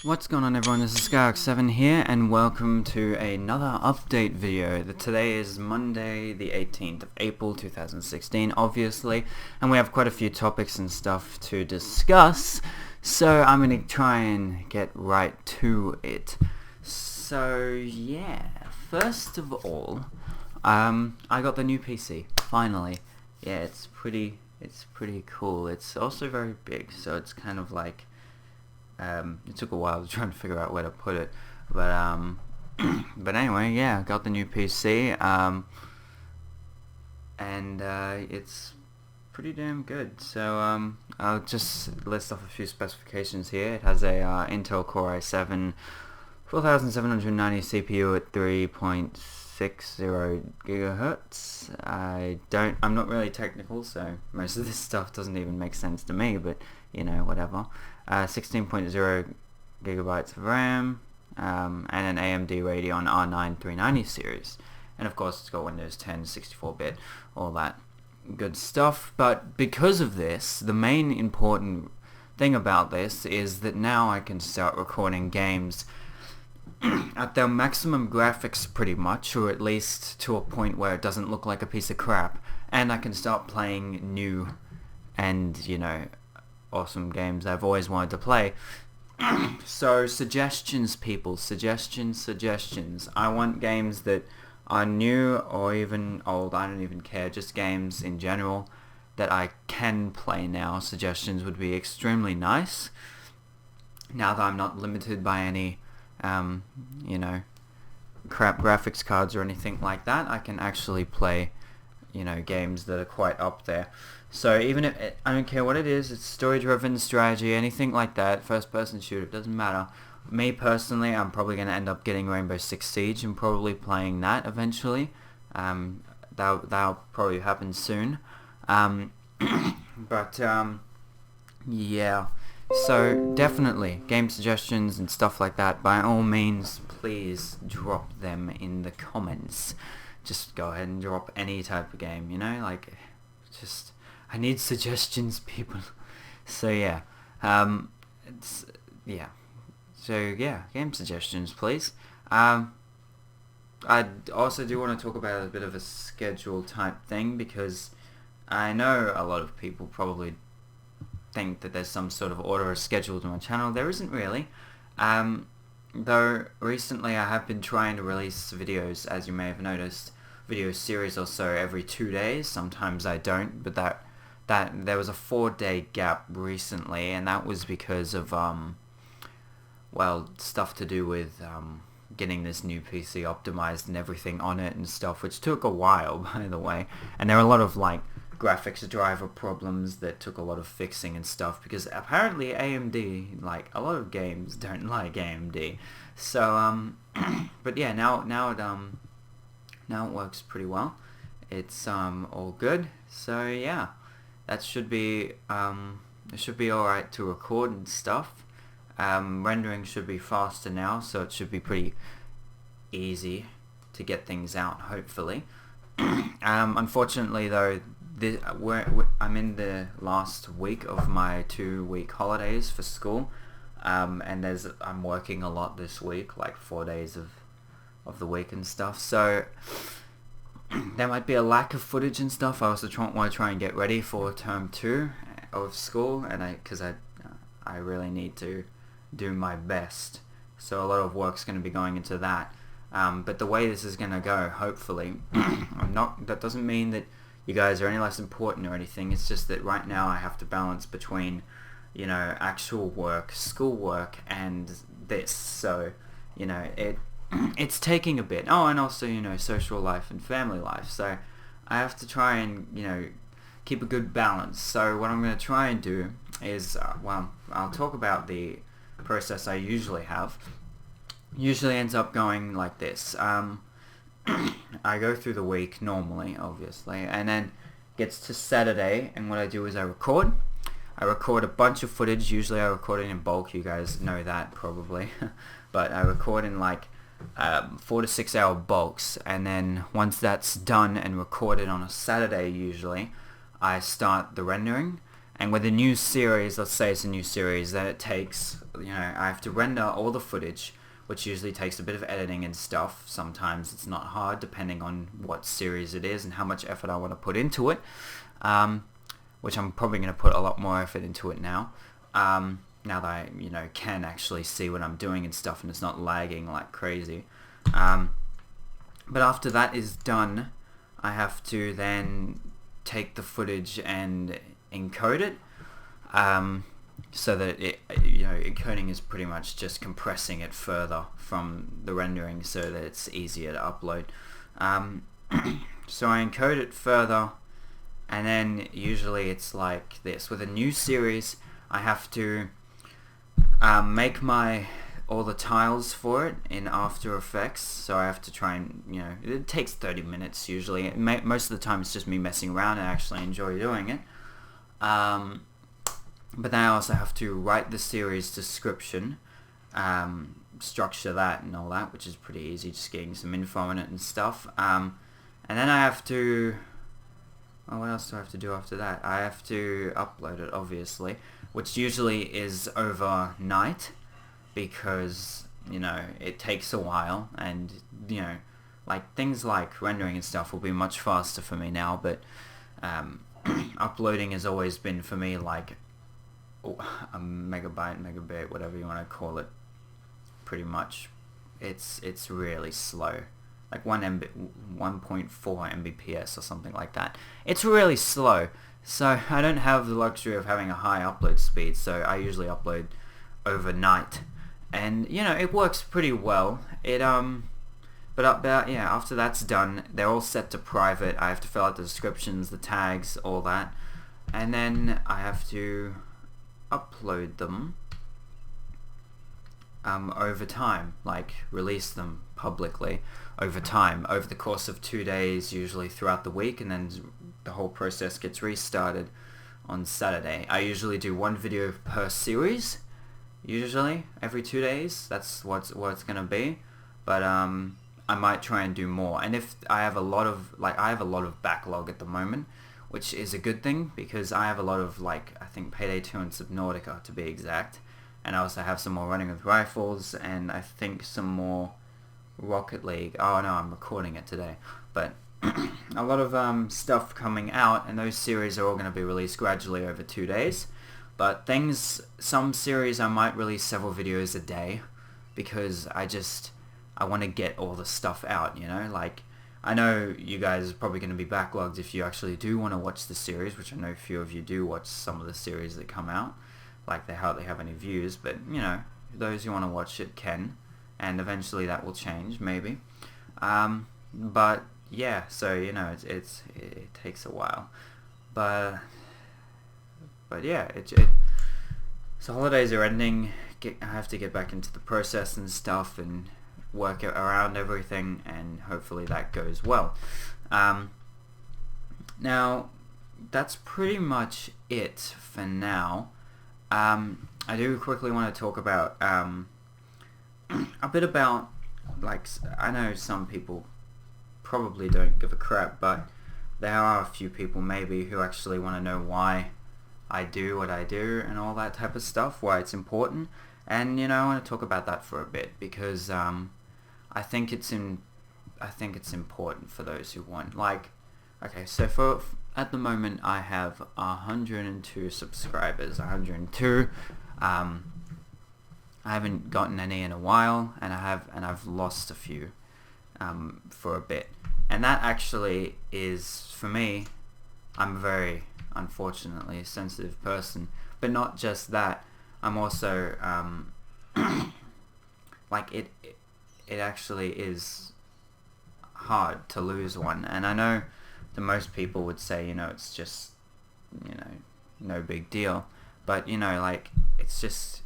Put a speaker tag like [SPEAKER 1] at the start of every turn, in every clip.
[SPEAKER 1] What's going on, everyone? This is Skyrock7 here, and welcome to another update video. Today is Monday, the 18th of April, 2016, obviously, and we have quite a few topics and stuff to discuss, so I'm going to try and get right to it. So, yeah, first of all, I got the new PC, finally. Yeah, it's pretty cool. It's also very big, so it's kind of like, it took a while to try and figure out where to put it, but but anyway, yeah, got the new PC, and it's pretty damn good. So I'll just list off a few specifications here. It has a Intel Core i7 4790 CPU at 3.60 gigahertz. I'm not really technical, so most of this stuff doesn't even make sense to me, but you know, whatever. 16.0 gigabytes of RAM, and an AMD Radeon R9 390 series, and of course it's got Windows 10, 64-bit, all that good stuff. But because of this, the main important thing about this is that now I can start recording games at their maximum graphics pretty much, or at least to a point where it doesn't look like a piece of crap, and I can start playing new and, you know, awesome games I've always wanted to play. So suggestions, people, suggestions. I want games that are new or even old, I don't even care, just games in general that I can play now. Suggestions would be extremely nice. Now that I'm not limited by any you know, crap graphics cards or anything like that, I can actually play, you know, games that are quite up there. So even if I don't care what it is, it's story-driven, strategy, anything like that, first-person shooter, it doesn't matter. Me personally, I'm probably going to end up getting Rainbow Six Siege and probably playing that eventually. That'll probably happen soon. But yeah. So definitely, game suggestions and stuff like that, by all means, please drop them in the comments. Just go ahead and drop any type of game, you know, like, just, I need suggestions, people. So yeah, yeah. So yeah, game suggestions, please. I also do want to talk about a bit of a schedule type thing, because I know a lot of people probably think that there's some sort of order or schedule to my channel. There isn't really. Though recently I have been trying to release videos, as you may have noticed, video series or so every 2 days. Sometimes I don't, but that there was a 4-day gap recently, and that was because of well, stuff to do with getting this new PC optimized and everything on it and stuff, which took a while, by the way. And there were a lot of like graphics driver problems that took a lot of fixing and stuff, because apparently AMD, like, a lot of games don't like AMD. So but yeah, now it works pretty well. It's all good. So yeah, that should be it should be alright to record and stuff. Rendering should be faster now, so it should be pretty easy to get things out, hopefully. Unfortunately though, I'm in the last week of my 2-week holidays for school, and I'm working a lot this week, like 4 days of the week and stuff, so there might be a lack of footage and stuff. I also want to try and get ready for term 2 of school, and because I really need to do my best, so a lot of work's going to be going into that. But the way this is going to go, hopefully, that doesn't mean that you guys are any less important or anything. It's just that right now I have to balance between, you know, actual work, schoolwork, and this. So, you know, it's taking a bit. Oh, and also, you know, social life and family life. So I have to try and, you know, keep a good balance. So what I'm going to try and do is, well, I'll talk about the process I usually have. Usually ends up going like this. I go through the week normally, obviously, and then gets to Saturday, and what I do is I record a bunch of footage. Usually I record it in bulk, you guys know that probably. But I record in like 4 to 6 hour bulks, and then once that's done and recorded on a Saturday usually, I start the rendering, And with a new series, let's say it's a new series, then it takes, I have to render all the footage, which usually takes a bit of editing and stuff. Sometimes it's not hard, depending on what series it is and how much effort I want to put into it, which I'm probably going to put a lot more effort into it now. Now that I, can actually see what I'm doing and stuff, and it's not lagging like crazy. But after that is done, I have to then take the footage and encode it, so that encoding is pretty much just compressing it further from the rendering so that it's easier to upload. So I encode it further, and then usually it's like this. With a new series, I have to make all the tiles for it in After Effects, so I have to try and, it takes 30 minutes usually. Most of the time it's just me messing around and I actually enjoy doing it. But then I also have to write the series description, structure that and all that, which is pretty easy, just getting some info on it and stuff. And then I have to, what else do I have to do after that? I have to upload it, obviously, which usually is overnight, because it takes a while, and like things like rendering and stuff will be much faster for me now, but uploading has always been for me like a megabit, whatever you want to call it. Pretty much it's really slow, like 1.4 Mbps or something like that. It's really slow, so I don't have the luxury of having a high upload speed, so I usually upload overnight. And it works pretty well. But after that's done, they're all set to private. I have to fill out the descriptions, the tags, all that, and then I have to upload them over time, like release them publicly over time, over the course of 2 days, usually throughout the week, and then the whole process gets restarted on Saturday. I usually do one video per series. Usually every 2 days, that's what it's gonna be, but I might try and do more. And if I have a lot of backlog at the moment, which is a good thing, because I have a lot of I think Payday 2 and Subnautica to be exact, and I also have some more Running with Rifles, and I think some more Rocket League. Oh no, I'm recording it today, but a lot of stuff coming out, and those series are all going to be released gradually over 2 days. But some series I might release several videos a day, because I want to get all the stuff out, like, I know you guys are probably going to be backlogged if you actually do want to watch the series, which I know a few of you do watch some of the series that come out, like they hardly have any views, but those who want to watch it can, and eventually that will change, maybe. But yeah, so it takes a while, but yeah, so holidays are ending. I have to get back into the process and stuff and work around everything, and hopefully that goes well. Now that's pretty much it for now. I do quickly want to talk about a bit about, I know some people probably don't give a crap, but there are a few people maybe who actually want to know why I do what I do and all that type of stuff, why it's important. And I want to talk about that for a bit, because I think it's important for those who want, okay, so at the moment I have 102 subscribers. 102. I haven't gotten any in a while, and I've lost a few for a bit, and that actually is, for me, I'm a very, unfortunately, sensitive person. But not just that, I'm also it actually is hard to lose one, and I know that most people would say it's just no big deal, but it's just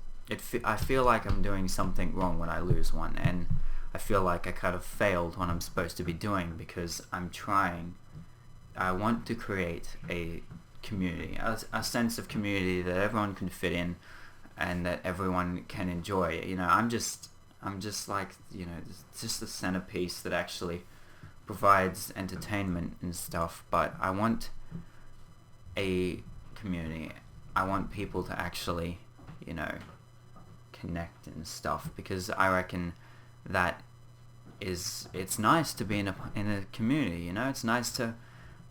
[SPEAKER 1] I feel like I'm doing something wrong when I lose one, and I feel like I kind of failed what I'm supposed to be doing, because I want to create a community, a sense of community that everyone can fit in and that everyone can enjoy. I'm just just the centerpiece that actually provides entertainment and stuff, but I want a community, I want people to actually, you know, connect and stuff, because I reckon that it's nice to be in a community, you know. It's nice to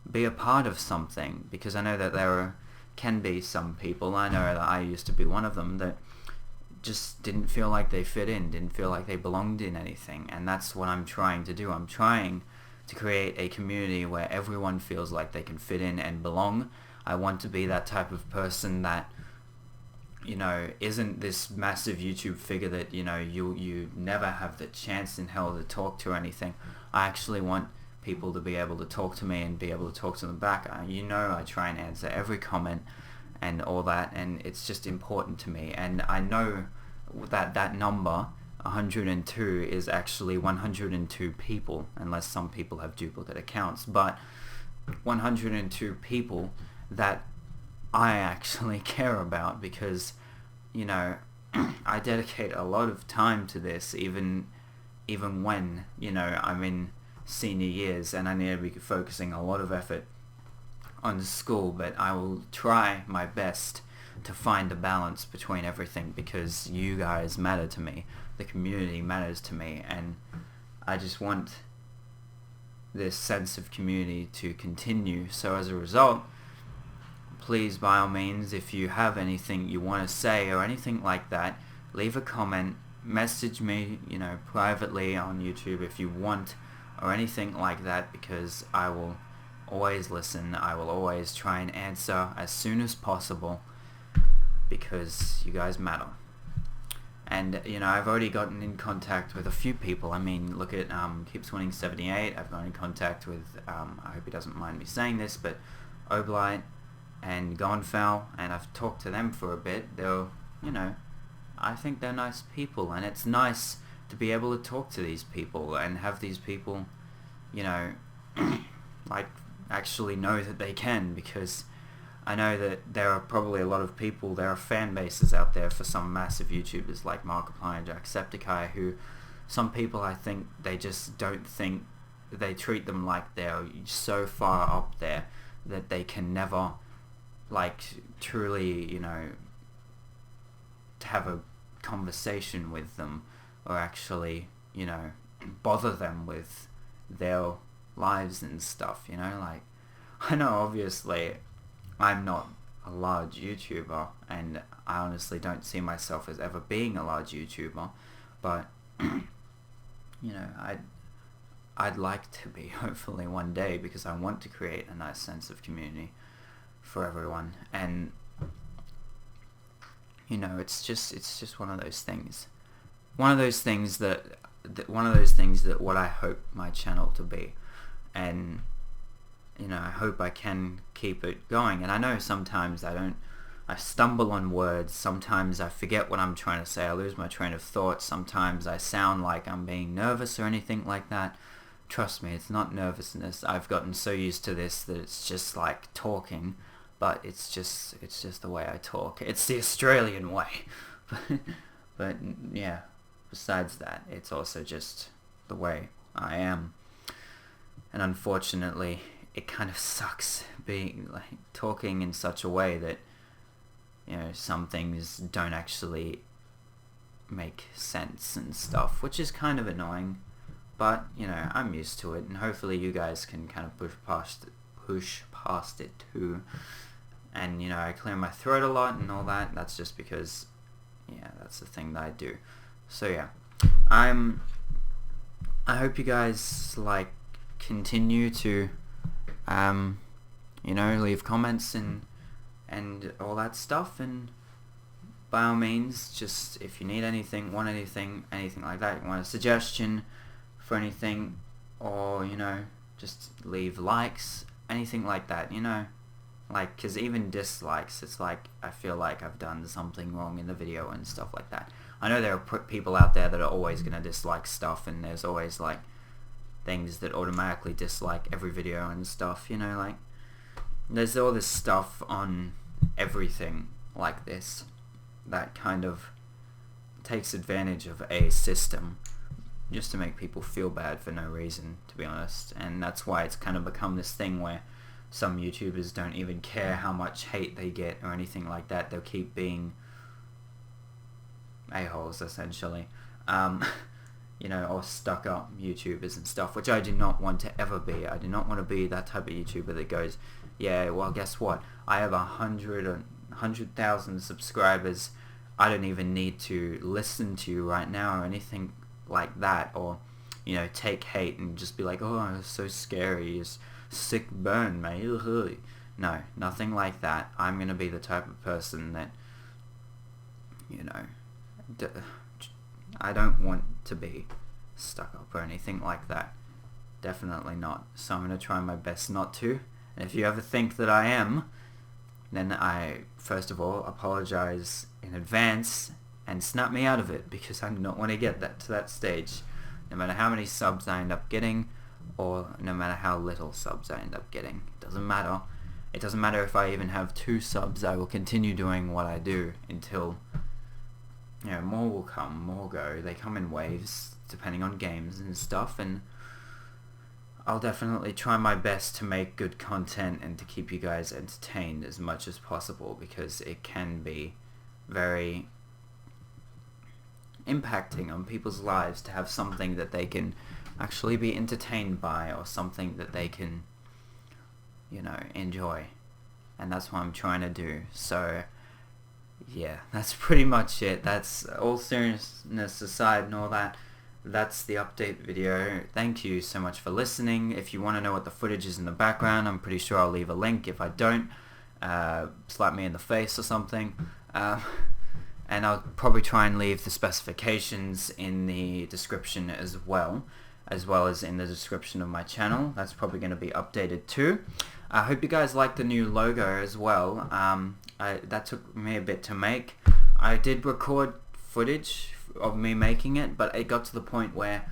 [SPEAKER 1] be a part of something, because I know that can be some people, I know that I used to be one of them, that just didn't feel like they fit in, didn't feel like they belonged in anything, and that's what I'm trying to do. I'm trying to create a community where everyone feels like they can fit in and belong. I want to be that type of person that, you know, isn't this massive YouTube figure that, you know, you never have the chance in hell to talk to or anything. I actually want people to be able to talk to me and be able to talk to them back. You know, I try and answer every comment and all that, and it's just important to me. And I know that number 102 is actually 102 people, unless some people have duplicate accounts, but 102 people that I actually care about, because, you know, I dedicate a lot of time to this, even when, you know, I'm in senior years and I need to be focusing a lot of effort on school, but I will try my best to find a balance between everything, because you guys matter to me, the community matters to me, and I just want this sense of community to continue. So as a result, please, by all means, if you have anything you want to say or anything like that, leave a comment, message me, you know, privately on YouTube if you want, or anything like that, because I will always listen. I will always try and answer as soon as possible, because you guys matter. And, you know, I've already gotten in contact with a few people. I mean, look at Keeps Winning 78. I've gotten in contact with, I hope he doesn't mind me saying this, but Oblight and Gonfowl, and I've talked to them for a bit. They're, you know, I think they're nice people, and it's nice to be able to talk to these people and have these people, you know, like, actually know that they can, because I know that there are probably a lot of people, there are fan bases out there for some massive YouTubers like Markiplier and Jacksepticeye, who some people, I think, they just don't think, they treat them like they're so far up there that they can never, like, truly, you know, to have a conversation with them, or actually, you know, bother them with their lives and stuff, you know. Like, I know obviously I'm not a large YouTuber, and I honestly don't see myself as ever being a large YouTuber, but you know, I'd like to be, hopefully one day, because I want to create a nice sense of community for everyone. And, you know, it's just one of those things that what I hope my channel to be. And, you know, I hope I can keep it going. And I know sometimes I stumble on words, sometimes I forget what I'm trying to say, I lose my train of thought, sometimes I sound like I'm being nervous or anything like that. Trust me, it's not nervousness. I've gotten so used to this that it's just like talking, but it's just the way I talk. It's the Australian way. But yeah, besides that, it's also just the way I am. And unfortunately, it kind of sucks being, like, talking in such a way that, you know, some things don't actually make sense and stuff, which is kind of annoying. But, you know, I'm used to it, and hopefully you guys can kind of push past it too. And, you know, I clear my throat a lot and all that. That's just because, yeah, that's the thing that I do. So yeah, I hope you guys, like, continue to, you know, leave comments and all that stuff, and by all means, just if you need anything, want anything like that, you want a suggestion for anything, or, you know, just leave likes, anything like that, you know, like, because even dislikes, it's like, I feel like I've done something wrong in the video and stuff like that. I know there are people out there that are always going to dislike stuff, and there's always, like, things that automatically dislike every video and stuff, you know, like, there's all this stuff on everything like this that kind of takes advantage of a system just to make people feel bad for no reason, to be honest. And that's why it's kind of become this thing where some YouTubers don't even care how much hate they get or anything like that. They'll keep being a-holes, essentially. Or stuck-up YouTubers and stuff, which I do not want to ever be. I do not want to be that type of YouTuber that goes, yeah, well, guess what? I have 100,000 subscribers. I don't even need to listen to you right now or anything like that, or, take hate and just be like, oh, it's so scary, it's sick burn, mate. No, nothing like that. I'm going to be the type of person that, I don't want to be stuck up or anything like that. Definitely not. So I'm going to try my best not to. And if you ever think that I am, then I, first of all, apologize in advance and snap me out of it, because I do not want to get to that stage. No matter how many subs I end up getting, or no matter how little subs I end up getting. It doesn't matter. It doesn't matter if I even have 2 subs. I will continue doing what I do until more will come, more go. They come in waves depending on games and stuff, and I'll definitely try my best to make good content and to keep you guys entertained as much as possible, because it can be very impacting on people's lives to have something that they can actually be entertained by, or something that they can enjoy. And that's what I'm trying to do. So yeah, that's pretty much it. That's, all seriousness aside and all that, that's the update video. Thank you so much for listening. If you want to know what the footage is in the background, I'm pretty sure I'll leave a link. If I don't, slap me in the face or something. And I'll probably try and leave the specifications in the description as well as in the description of my channel. That's probably going to be updated too. I hope you guys like the new logo as well. That took me a bit to make. I did record footage of me making it, but it got to the point where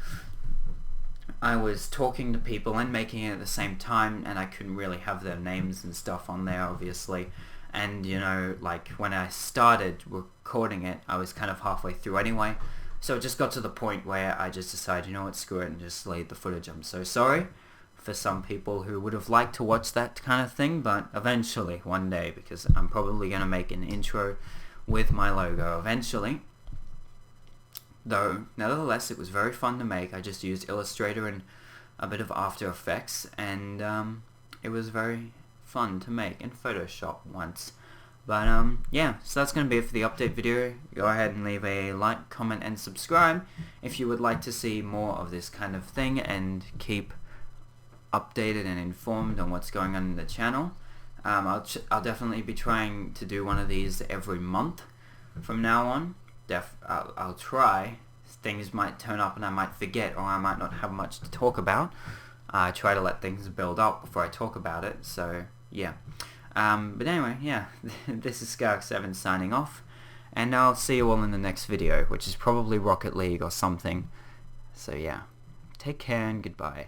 [SPEAKER 1] I was talking to people and making it at the same time, and I couldn't really have their names and stuff on there, obviously. And like when I started recording it, I was kind of halfway through anyway, so it just got to the point where I just decided, what, screw it, and just delete the footage. I'm so sorry for some people who would have liked to watch that kind of thing, but eventually, one day, because I'm probably going to make an intro with my logo eventually. Though, nevertheless, it was very fun to make. I just used Illustrator and a bit of After Effects, and it was very fun to make, in Photoshop once. But yeah, so that's going to be it for the update video. Go ahead and leave a like, comment, and subscribe if you would like to see more of this kind of thing and keep updated and informed on what's going on in the channel. I'll definitely be trying to do one of these every month from now on. I'll try. Things might turn up and I might forget, or I might not have much to talk about. I try to let things build up before I talk about it, so yeah. But anyway, yeah, this is Skark7 signing off, and I'll see you all in the next video, which is probably Rocket League or something. So yeah, take care and goodbye.